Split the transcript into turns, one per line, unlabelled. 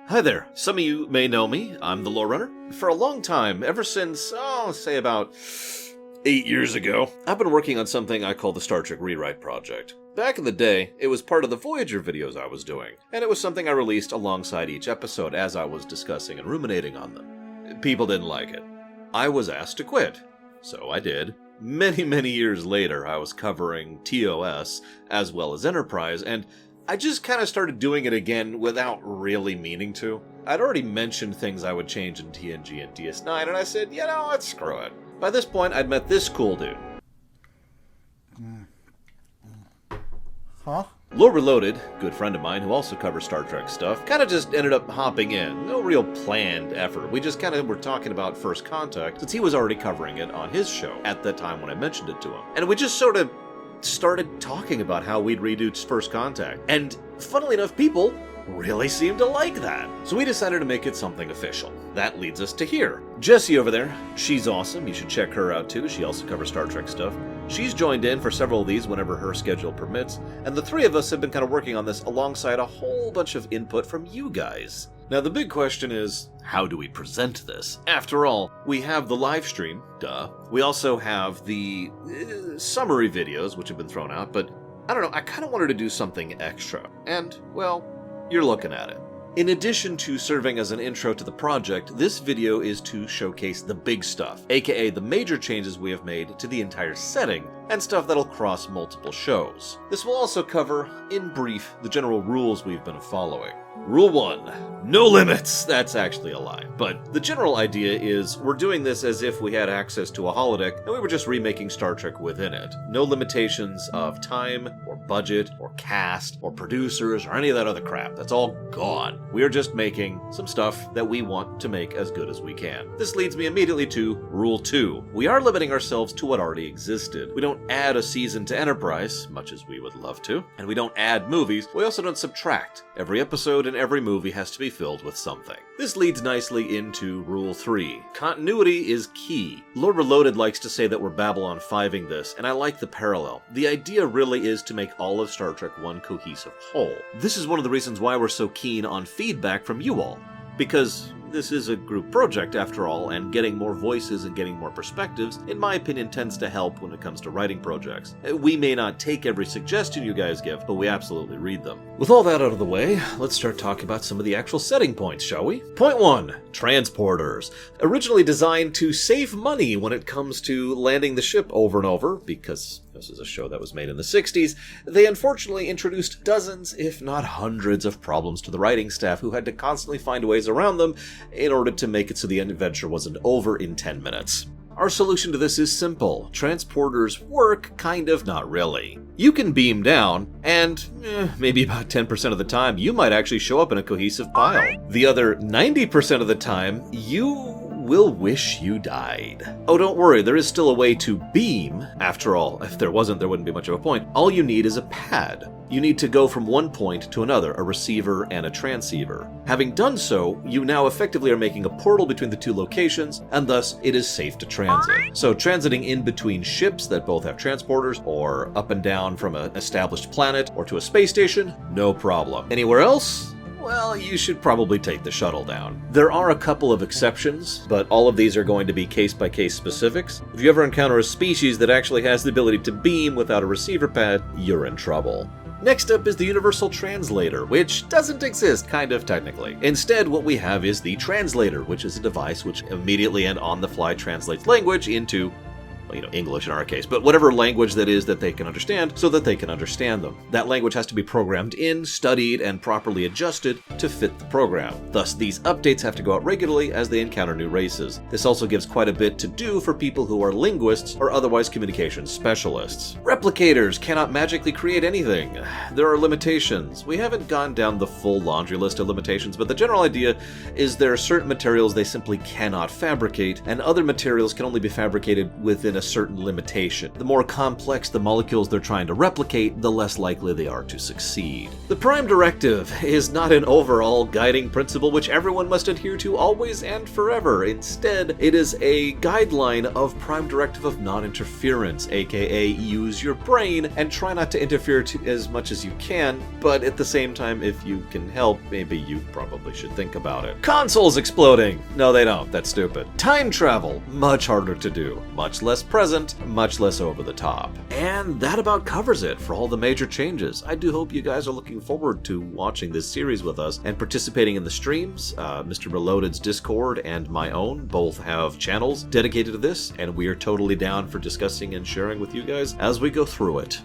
Hi there. Some of you may know me. I'm the Lore Runner. For a long time, ever since, say about 8 years ago, I've been working on something I call the Star Trek Rewrite Project. Back in the day, it was part of the Voyager videos I was doing, and it was something I released alongside each episode as I was discussing and ruminating on them. People didn't like it. I was asked to quit, so I did. Many years later, I was covering TOS as well as Enterprise, and I just kind of started doing it again without really meaning to. I'd already mentioned things I would change in TNG and DS9, and I said, let's screw it. By this point, I'd met this cool dude.
Huh?
Lore Reloaded, good friend of mine who also covers Star Trek stuff, kind of just ended up hopping in. No real planned effort. We just kind of were talking about First Contact, since he was already covering it on his show at the time when I mentioned it to him. And we just sort of started talking about how we'd redo First Contact. And funnily enough, people really seemed to like that. So we decided to make it something official. That leads us to here. Jessie over there, she's awesome. You should check her out too. She also covers Star Trek stuff. She's joined in for several of these whenever her schedule permits. And the three of us have been kind of working on this alongside a whole bunch of input from you guys. Now the big question is, how do we present this? After all, we have the live stream, duh. We also have the summary videos, which have been thrown out, but I don't know, I kind of wanted to do something extra. And, well, you're looking at it. In addition to serving as an intro to the project, this video is to showcase the big stuff, aka the major changes we have made to the entire setting, and stuff that'll cross multiple shows. This will also cover, in brief, the general rules we've been following. Rule 1. No limits! That's actually a lie. But the general idea is we're doing this as if we had access to a holodeck and we were just remaking Star Trek within it. No limitations of time, or budget, or cast, or producers, or any of that other crap. That's all gone. We're just making some stuff that we want to make as good as we can. This leads me immediately to Rule 2. We are limiting ourselves to what already existed. We don't add a season to Enterprise, much as we would love to, and we don't add movies. We also don't subtract. Every episode and every movie has to be filled with something. This leads nicely into Rule 3. Continuity is key. Lore Reloaded likes to say that we're Babylon 5ing this, and I like the parallel. The idea really is to make all of Star Trek one cohesive whole. This is one of the reasons why we're so keen on feedback from you all, because this is a group project after all, and getting more voices and getting more perspectives, in my opinion, tends to help when it comes to writing projects. We may not take every suggestion you guys give, but we absolutely read them. With all that out of the way, let's start talking about some of the actual setting points, shall we? Point 1. Transporters. Originally designed to save money when it comes to landing the ship over and over, because this is a show that was made in the 60s, they unfortunately introduced dozens, if not hundreds, of problems to the writing staff who had to constantly find ways around them in order to make it so the adventure wasn't over in 10 minutes. Our solution to this is simple. Transporters work, kind of, not really. You can beam down, and maybe about 10% of the time, you might actually show up in a cohesive pile. The other 90% of the time, you will wish you died. Oh, don't worry, there is still a way to beam. After all, if there wasn't, there wouldn't be much of a point. All you need is a pad. You need to go from one point to another, a receiver and a transceiver. Having done so, you now effectively are making a portal between the two locations, and thus it is safe to transit. So transiting in between ships that both have transporters, or up and down from an established planet or to a space station, no problem. Anywhere else? Well, you should probably take the shuttle down. There are a couple of exceptions, but all of these are going to be case-by-case specifics. If you ever encounter a species that actually has the ability to beam without a receiver pad, you're in trouble. Next up is the Universal Translator, which doesn't exist, kind of technically. Instead, what we have is the Translator, which is a device which immediately and on-the-fly translates language into, English in our case, but whatever language that is that they can understand so that they can understand them. That language has to be programmed in, studied, and properly adjusted to fit the program. Thus, these updates have to go out regularly as they encounter new races. This also gives quite a bit to do for people who are linguists or otherwise communications specialists. Replicators cannot magically create anything. There are limitations. We haven't gone down the full laundry list of limitations, but the general idea is there are certain materials they simply cannot fabricate, and other materials can only be fabricated within a certain limitation. The more complex the molecules they're trying to replicate, the less likely they are to succeed. The Prime Directive is not an overall guiding principle which everyone must adhere to always and forever. Instead, it is a guideline of Prime Directive of non-interference, aka use your brain and try not to interfere as much as you can, but at the same time, if you can help, maybe you probably should think about it. Consoles exploding! No, they don't. That's stupid. Time travel! Much harder to do. Much less present, much less over the top. And that about covers it for all the major changes. I do hope you guys are looking forward to watching this series with us and participating in the streams. Mr. Reloaded's Discord and my own both have channels dedicated to this, and we are totally down for discussing and sharing with you guys as we go through it.